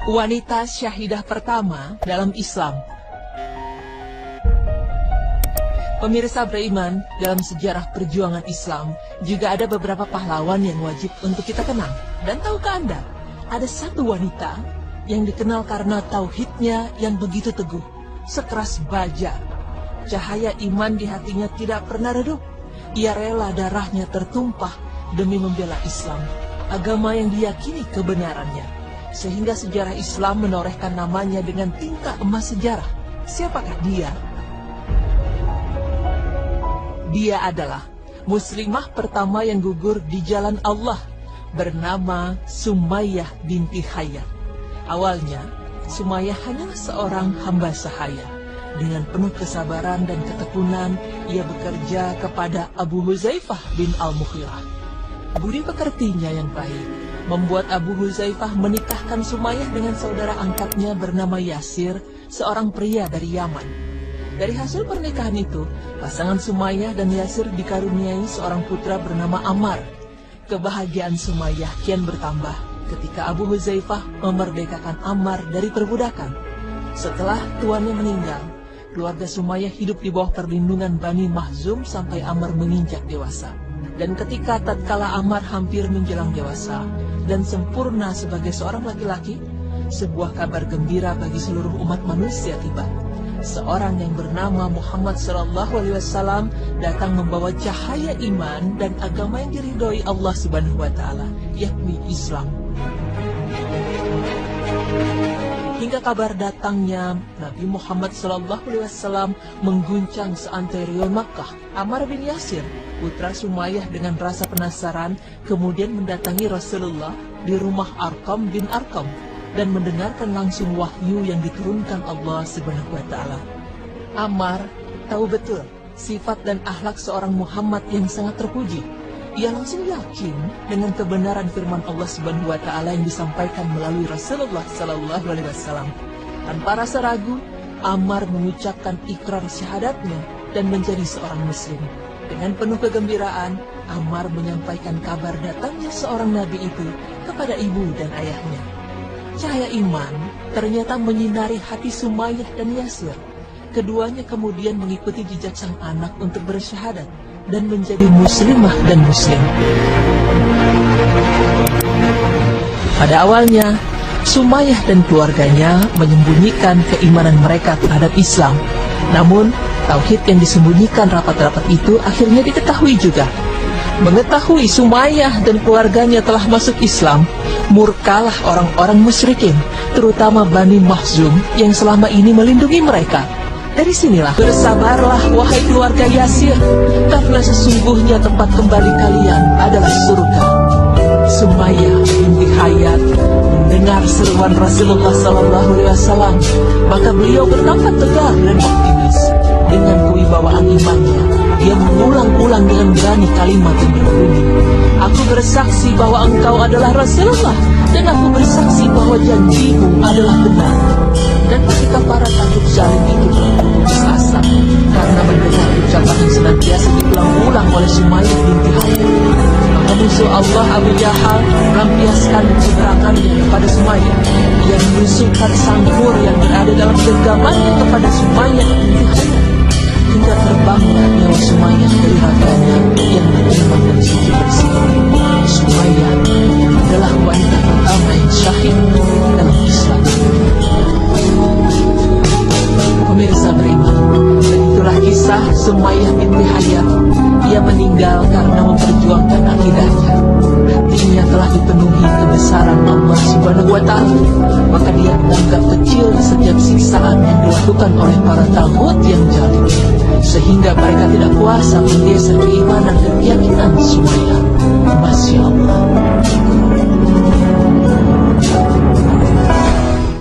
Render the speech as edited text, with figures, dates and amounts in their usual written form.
wanita syahidah pertama dalam Islam. Pemirsa beriman, dalam sejarah perjuangan Islam juga ada beberapa pahlawan yang wajib untuk kita kenal. Dan tahukah Anda, ada satu wanita yang dikenal karena tauhidnya yang begitu teguh, sekeras baja. Cahaya iman di hatinya tidak pernah redup. Ia rela darahnya tertumpah demi membela Islam, agama yang diyakini kebenarannya. Sehingga sejarah Islam menorehkan namanya dengan tinta emas sejarah. Siapakah dia? Dia adalah muslimah pertama yang gugur di jalan Allah, bernama Sumayyah binti Hayat. Awalnya, Sumayyah hanyalah seorang hamba sahaya. Dengan penuh kesabaran dan ketekunan, ia bekerja kepada Abu Huzaifah bin Al-Mughirah. Budi pekertinya yang baik membuat Abu Huzaifah menikahkan Sumayyah dengan saudara angkatnya bernama Yasir, seorang pria dari Yaman. Dari hasil pernikahan itu, pasangan Sumayyah dan Yasir dikaruniai seorang putra bernama Ammar. Kebahagiaan Sumayyah kian bertambah ketika Abu Huzaifah memerdekakan Ammar dari perbudakan. Setelah tuannya meninggal, keluarga Sumayyah hidup di bawah perlindungan Bani Mahzum sampai Ammar menginjak dewasa. Dan ketika tatkala Ammar hampir menjelang dewasa dan sempurna sebagai seorang laki-laki, sebuah kabar gembira bagi seluruh umat manusia tiba. Seorang yang bernama Muhammad SAW datang membawa cahaya iman dan agama yang diridhoi Allah Subhanahu wa Ta'ala, yakni Islam. Hingga kabar datangnya Nabi Muhammad SAW mengguncang seantero Makkah. Ammar bin Yasir, putra Sumayyah, dengan rasa penasaran kemudian mendatangi Rasulullah di rumah Arqam bin Arqam dan mendengarkan langsung wahyu yang diturunkan Allah Subhanahu wa Ta'ala. Ammar tahu betul sifat dan akhlak seorang Muhammad yang sangat terpuji. Ia langsung yakin dengan kebenaran firman Allah Subhanahu wa Ta'ala yang disampaikan melalui Rasulullah sallallahu alaihi wasallam. Tanpa rasa ragu, Ammar mengucapkan ikrar syahadatnya dan menjadi seorang muslim. Dengan penuh kegembiraan, Ammar menyampaikan kabar datangnya seorang nabi itu kepada ibu dan ayahnya. Cahaya iman ternyata menyinari hati Sumayyah dan Yasir. Keduanya kemudian mengikuti jejak sang anak untuk bersyahadat dan menjadi muslimah dan muslim. Pada awalnya, Sumayyah dan keluarganya menyembunyikan keimanan mereka terhadap Islam. Namun, tauhid yang disembunyikan rapat-rapat itu akhirnya diketahui juga. Mengetahui Sumayyah dan keluarganya telah masuk Islam, murkalah orang-orang musyrikin, terutama Bani Mahzum yang selama ini melindungi mereka. Dari sinilah, bersabarlah wahai keluarga Yasir, karena sesungguhnya tempat kembali kalian adalah surga. Sumayyah binti Hayat mendengar seruan Rasulullah SAW, maka beliau bernafas tegar dan optimis. Dengan kewibawaan imannya, dia mengulang-ulang dengan berani kalimat yang berbunyi, "Aku bersaksi bahwa engkau adalah Rasulullah, dan aku bersaksi bahwa janjimu adalah benar." Dan ketika para takut zalim itu berputus asa karena mendengar ucapan yang senantiasa diulang-ulang oleh Sumayyah binti Hayat, maka musuh Allah Abu Jahal melampiaskan kecerakannya kepada Sumayyah. Ia menusukkan sangkur yang berada dalam genggamannya kepada Sumayyah binti Hayat, hingga terbanglah nyawa Sumayyah dari raganya yang beriman dan suci bersih. Sumayyah adalah wanita pertama yang syahid dalam Islam. Pemirsa beriman, begitulah kisah Sumayyah binti Hayat. Ia meninggal karena memperjuangkan akidahnya. Hatinya telah dipenuhi kebesaran Allah Subhanahu wa Ta'ala, maka dia menganggap kecil setiap siksaan yang dilakukan oleh para taghut yang jalim, sehingga mereka tidak kuasa menggeser keimanan dan keyakinan Sumayyah. Masya Allah.